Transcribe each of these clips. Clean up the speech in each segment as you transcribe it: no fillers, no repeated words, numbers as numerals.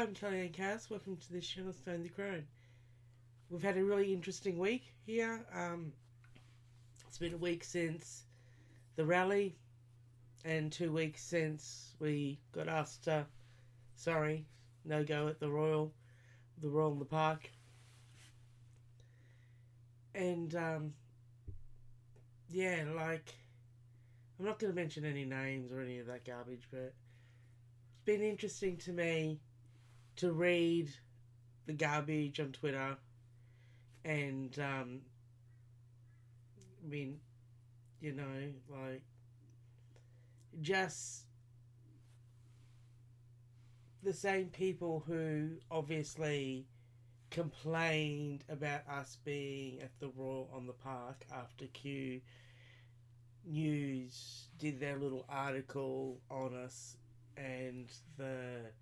I'm Kellyanne Cass. Welcome to this channel, Stone the Crone. We've had a really interesting week here. It's been a week since the rally and 2 weeks since we got asked to, no go at the Royal in the Park. And, I'm not going to mention any names or any of that garbage, but it's been interesting to me to read the garbage on Twitter and, just the same people who obviously complained about us being at the Royal on the Park after Q News did their little article on us and the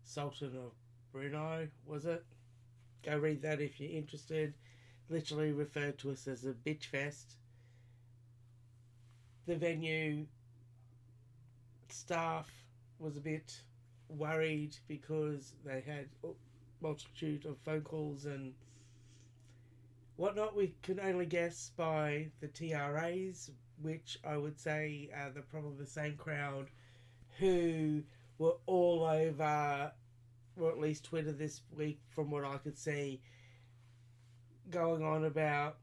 Sultan of Brunei, was it? Go read that if you're interested. Literally referred to us as a bitch fest. The venue staff was a bit worried because they had a multitude of phone calls and whatnot. We can only guess by the TRAs, which I would say are probably the same crowd who were all over, or at least Twitter this week, from what I could see, going on about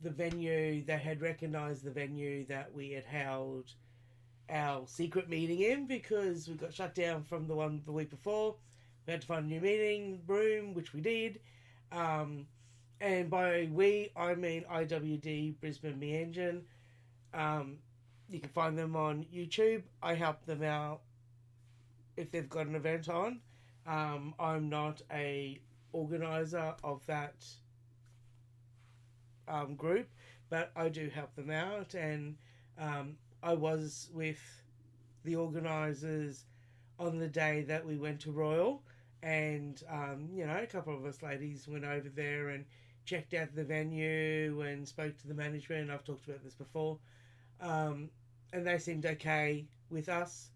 the venue. They had recognised the venue that we had held our secret meeting in because we got shut down from the one the week before. We had to find a new meeting room, which we did. And by we, I mean IWD Brisbane Me Engine. You can find them on YouTube. I help them out if they've got an event on. I'm not a organizer of that group, but I do help them out, and I was with the organisers on the day that we went to Royal, and a couple of us ladies went over there and checked out the venue and spoke to the management. I've talked about this before, and they seemed okay with us.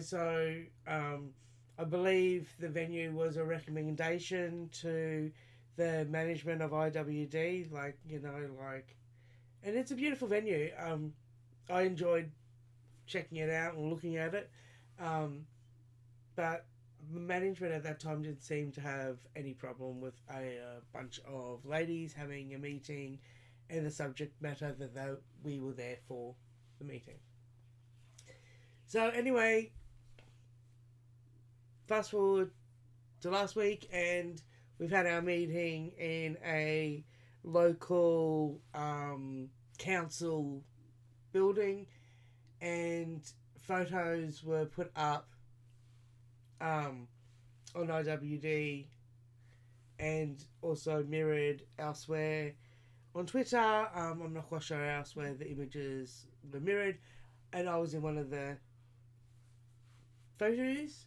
So I believe the venue was a recommendation to the management of IWD, and it's a beautiful venue. I enjoyed checking it out and looking at it, but management at that time didn't seem to have any problem with a bunch of ladies having a meeting and the subject matter that we were there for the meeting. So anyway, fast forward to last week, and we've had our meeting in a local council building, and photos were put up on IWD and also mirrored elsewhere on Twitter. I'm not quite sure elsewhere the images were mirrored, and I was in one of the photos.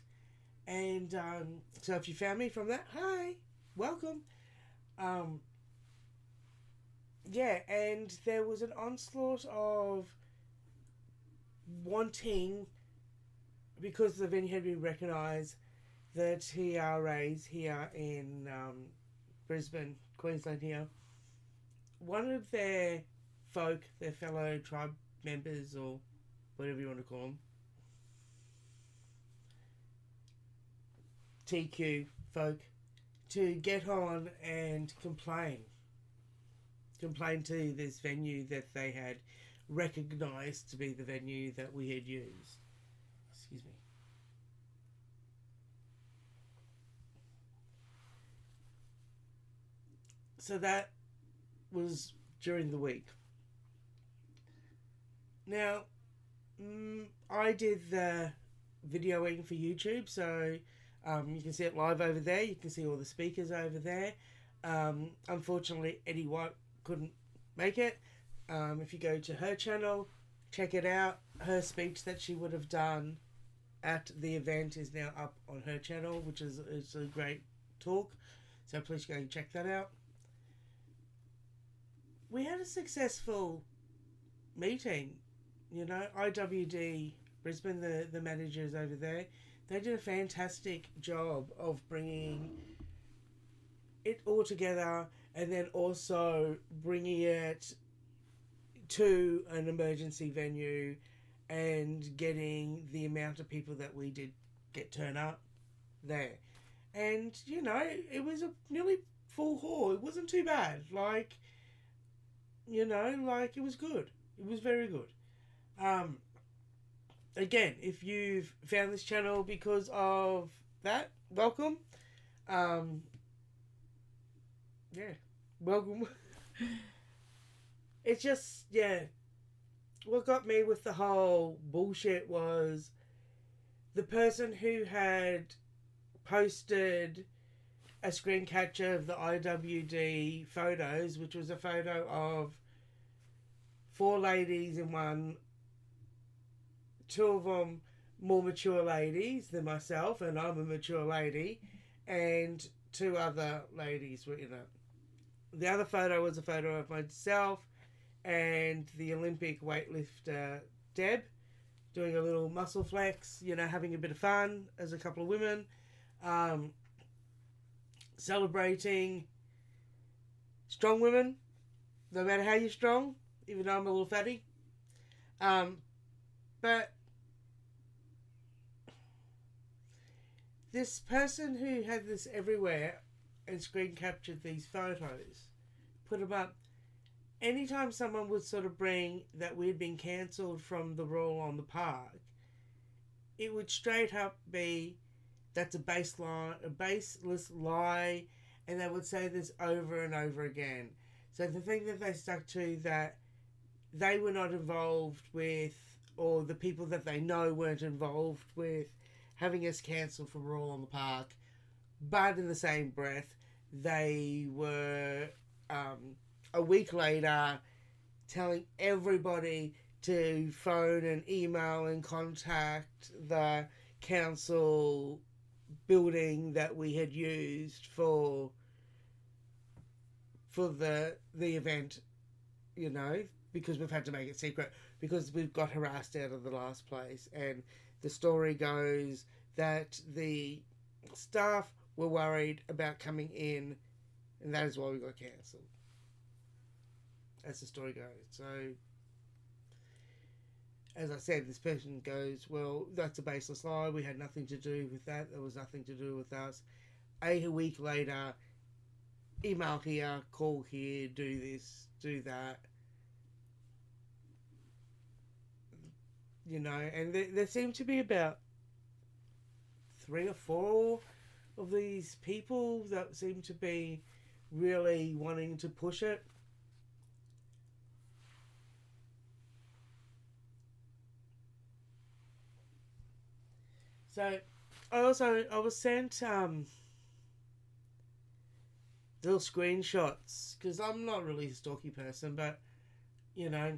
And so if you found me from that, hi, welcome. And there was an onslaught of wanting, because the venue had been recognised, the TRAs here in Brisbane, Queensland here, one of their folk, their fellow tribe members, or whatever you want to call them, TQ folk, to get on and complain to this venue that they had recognised to be the venue that we had used. Excuse me. So that was during the week. Now, I did the videoing for YouTube, so you can see it live over there. You can see all the speakers over there. Unfortunately, Eddie White couldn't make it. If you go to her channel, check it out. Her speech that she would have done at the event is now up on her channel, which is a great talk. So please go and check that out. We had a successful meeting. IWD Brisbane, the managers over there, they did a fantastic job of bringing it all together, and then also bringing it to an emergency venue and getting the amount of people that we did get turn up there. And, you know, it was a nearly full hall. It wasn't too bad. Like, you know, like it was good. It was very good. Um, Again, if you've found this channel because of that, welcome. Um, yeah, welcome. It's just, yeah, what got me with the whole bullshit was the person who had posted a screen capture of the IWD photos, which was a photo of four ladies in one, two of them more mature ladies than myself, and I'm a mature lady, and two other ladies were in it. The other photo was a photo of myself and the Olympic weightlifter Deb doing a little muscle flex, you know, having a bit of fun as a couple of women, celebrating strong women, no matter how you're strong, even though I'm a little fatty. But this person who had this everywhere and screen captured these photos, put them up. Anytime someone would sort of bring that we'd been cancelled from the Royal on the Park, it would straight up be that's a baseless lie, and they would say this over and over again. So the thing that they stuck to, that they were not involved with, or the people that they know weren't involved with having us cancelled from Royal on the Park, but in the same breath, they were a week later telling everybody to phone and email and contact the council building that we had used for the event, you know, because we've had to make it secret because we've got harassed out of the last place. And the story goes that the staff were worried about coming in, and that is why we got cancelled, as the story goes. So, as I said, this person goes, well, that's a baseless lie. We had nothing to do with that. There was nothing to do with us. A week later, email here, call here, do this, do that. You know, and there seem to be about 3 or 4 of these people that seem to be really wanting to push it. So, I was sent little screenshots, because I'm not really a stalky person, but you know,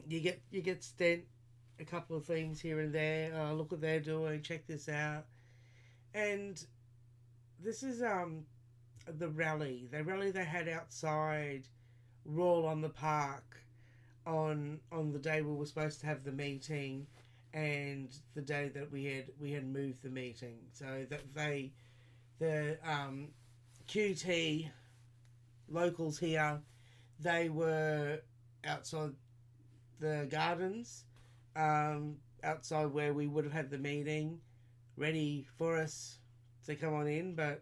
you get sent a couple of things here and there. Oh, look what they're doing, check this out. And this is the rally they had outside Royal on the Park on the day we were supposed to have the meeting, and the day that we had moved the meeting, so that the QT locals here, they were outside the gardens, outside where we would have had the meeting, ready for us to come on in, but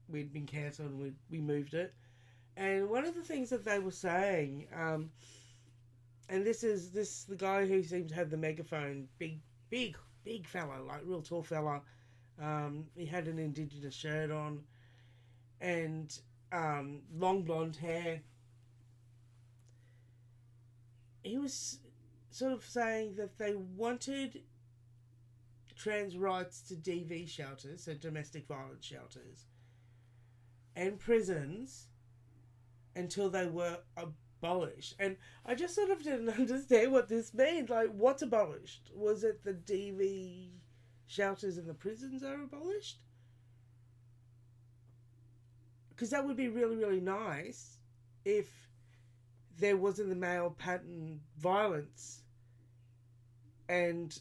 we'd been cancelled and we moved it. And one of the things that they were saying, and this is the guy who seemed to have the megaphone, big fella, like real tall fella. He had an Indigenous shirt on, and long blonde hair. He was sort of saying that they wanted trans rights to DV shelters, so domestic violence shelters, and prisons until they were abolished. And I just sort of didn't understand what this means. Like, what's abolished? Was it the DV shelters and the prisons are abolished? Because that would be really, really nice if there wasn't the male pattern violence and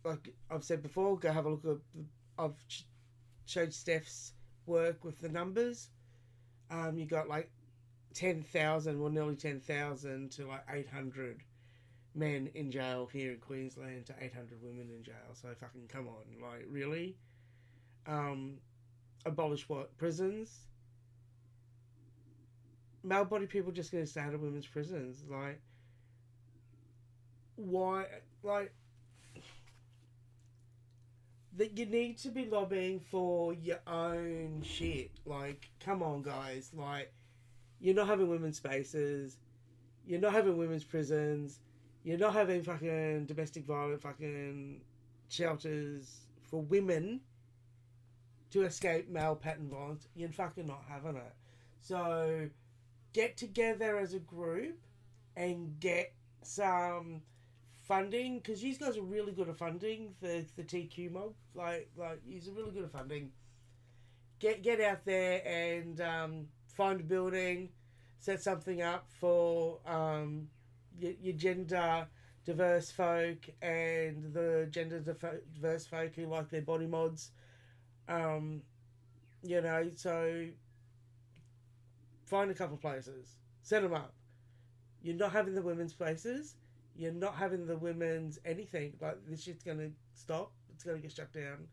like I've said before, go have a look at. I've showed Steph's work with the numbers. You got like 10,000, well, nearly 10,000 to like 800 men in jail here in Queensland to 800 women in jail. So fucking come on, like really? Abolish what? Prisons? Male body people just going to stay out of women's prisons? Like, why? Like, that you need to be lobbying for your own shit. Like, come on, guys. Like, you're not having women's spaces. You're not having women's prisons. You're not having fucking domestic violence fucking shelters for women to escape male pattern violence. You're fucking not having it. So, get together as a group and get some funding, because you guys are really good at funding the TQ mob. Like you're really good at funding. Get out there and find a building, set something up for your gender diverse folk and the gender diverse folk who like their body mods. So find a couple of places, set them up. You're not having the women's places. You're not having the women's anything. Like, this shit's going to stop. It's going to get shut down.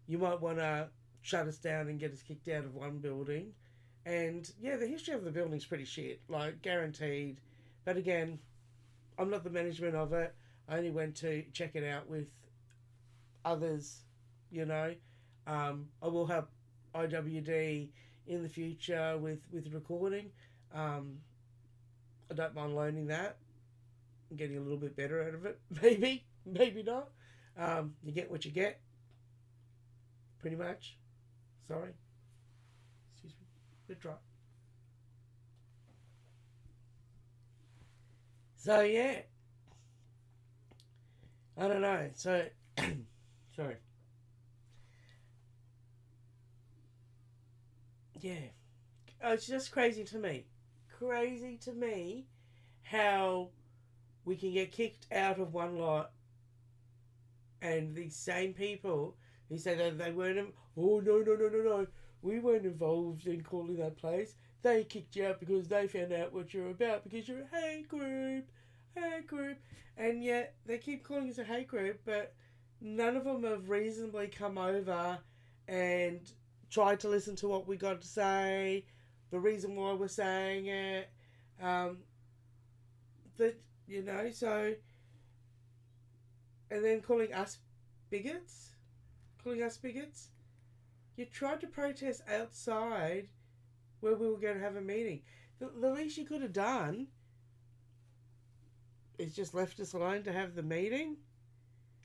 You might want to shut us down and get us kicked out of one building. And, yeah, the history of the building's pretty shit. Like, guaranteed. But again, I'm not the management of it. I only went to check it out with others, I will have IWD in the future with recording. I don't mind learning that. I'm getting a little bit better out of it. Maybe not. You get what you get. Pretty much. Sorry. Excuse me. Bit dry. So yeah. I don't know. So sorry. Yeah. It's just crazy to me. Crazy to me how we can get kicked out of one lot and these same people who say that they weren't... Oh, no. We weren't involved in calling that place. They kicked you out because they found out what you're about because you're a hate group. And yet they keep calling us a hate group, but none of them have reasonably come over and tried to listen to what we got to say, the reason why we're saying it. So... And then calling us bigots. You tried to protest outside where we were going to have a meeting. The least you could have done is just left us alone to have the meeting.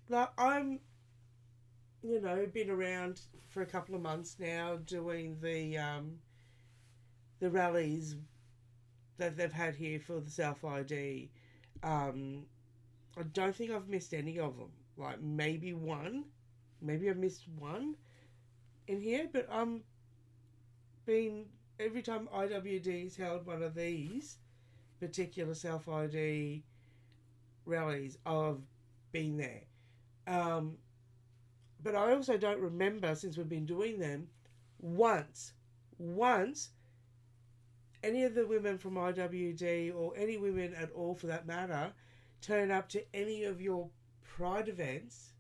Like, I'm, been around for a couple of months now doing the rallies that they've had here for the Self ID. I don't think I've missed any of them. Like, maybe one. Maybe I missed one in here, but every time IWD's held one of these particular self-ID rallies, I've been there. But I also don't remember, since we've been doing them, once, any of the women from IWD, or any women at all for that matter, turn up to any of your Pride events,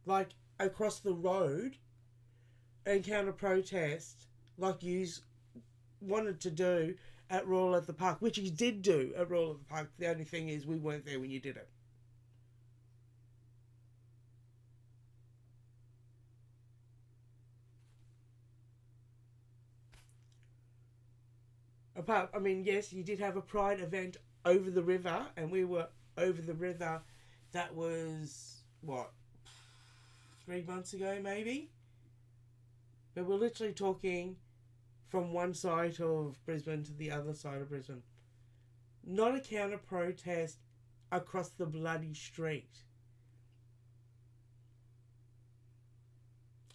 like across the road, and counter protest like yous wanted to do at Royal at the Park, which you did do at Royal at the Park. The only thing is we weren't there when you did it. Yes, you did have a Pride event over the river, and we were over the river. That was, 3 months ago, maybe? But we're literally talking from one side of Brisbane to the other side of Brisbane. Not a counter-protest across the bloody street.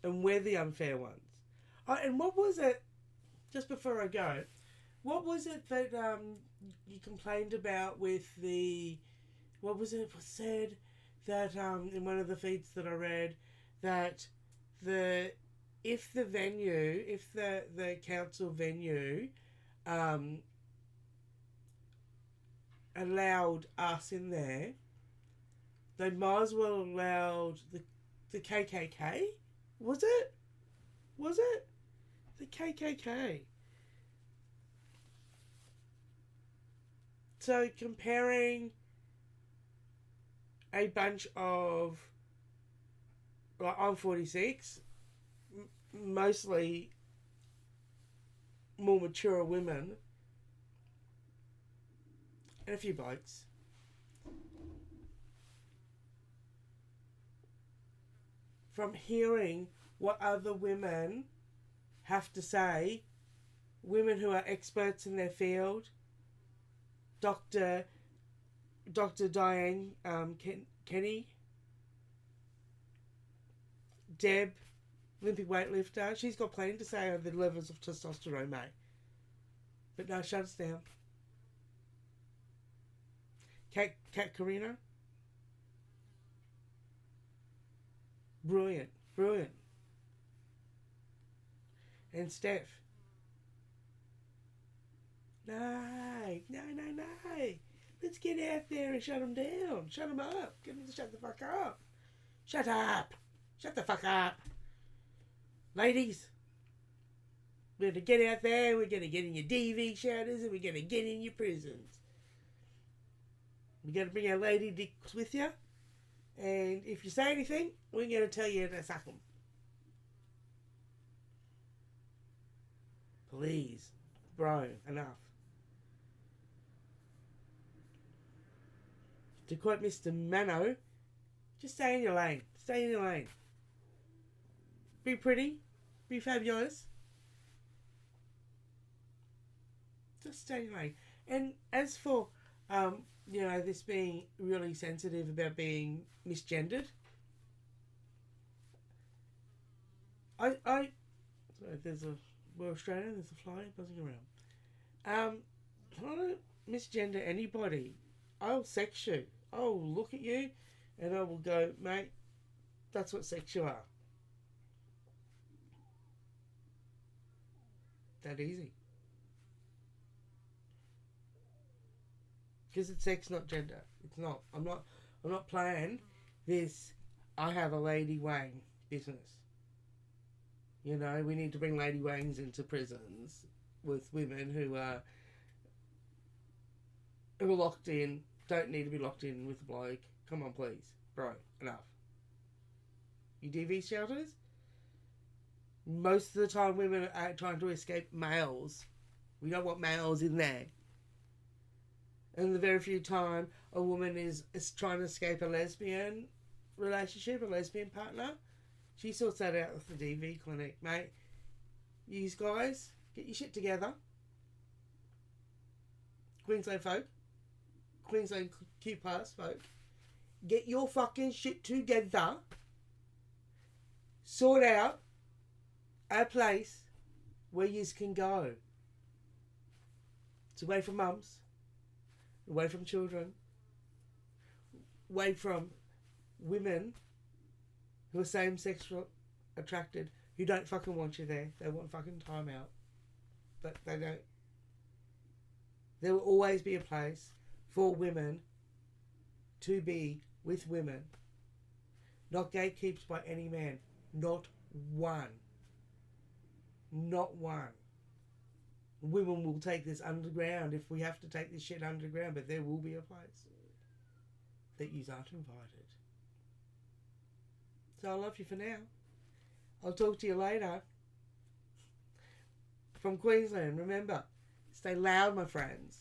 And we're the unfair ones. And what was it, just before I go, what was it that you complained about with the... What was it said? that in one of the feeds that I read that if the council venue allowed us in there, they might as well allowed the KKK. Was it? The KKK? So comparing a bunch of, like, I'm 46, mostly more mature women, and a few blokes. From hearing what other women have to say, women who are experts in their field, Dr. Diane Kenny, Deb, Olympic weightlifter, she's got plenty to say on the levels of testosterone, mate. But no, shut us down. Kat Karina, brilliant. And Steph, no. Let's get out there and shut them down. Shut them up. Get them to shut the fuck up. Shut up. Shut the fuck up. Ladies, we're going to get out there. We're going to get in your DV shelters and we're going to get in your prisons. We're going to bring our lady dicks with you. And if you say anything, we're going to tell you to suck them. Please. Bro, enough. To quote Mr. Mano, just stay in your lane. Stay in your lane. Be pretty. Be fabulous. Just stay in your lane. And as for, this being really sensitive about being misgendered, we're Australian, there's a fly buzzing around. I don't misgender anybody. I'll sex you. I'll look at you and I will go, mate, that's what sex you are. That easy. Because it's sex, not gender. It's not. I'm not playing this I have a lady wang business. You know, we need to bring lady wangs into prisons with women who are locked in, don't need to be locked in with a bloke. Come on, please. Bro, enough. You DV shelters? Most of the time women are trying to escape males. We don't want males in there. And the very few time a woman is trying to escape a lesbian relationship, a lesbian partner, she sorts that out with the DV clinic, mate. You guys, get your shit together. Queensland folk. Queensland Q Plus folk. Get your fucking shit together. Sort out a place where yous can go. It's away from mums. Away from children. Away from women who are same-sex attracted, who don't fucking want you there. They want fucking time out. But they don't. There will always be a place for women to be with women. Not gatekeeps by any man. Not one. Not one. Women will take this underground if we have to take this shit underground, but there will be a place that you aren't invited. So I love you for now. I'll talk to you later. From Queensland, remember, stay loud, my friends.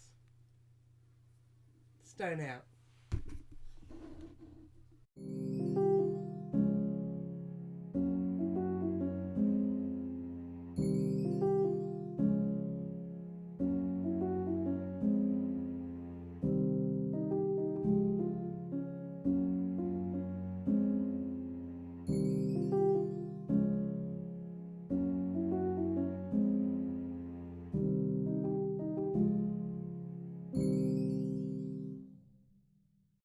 Stone out.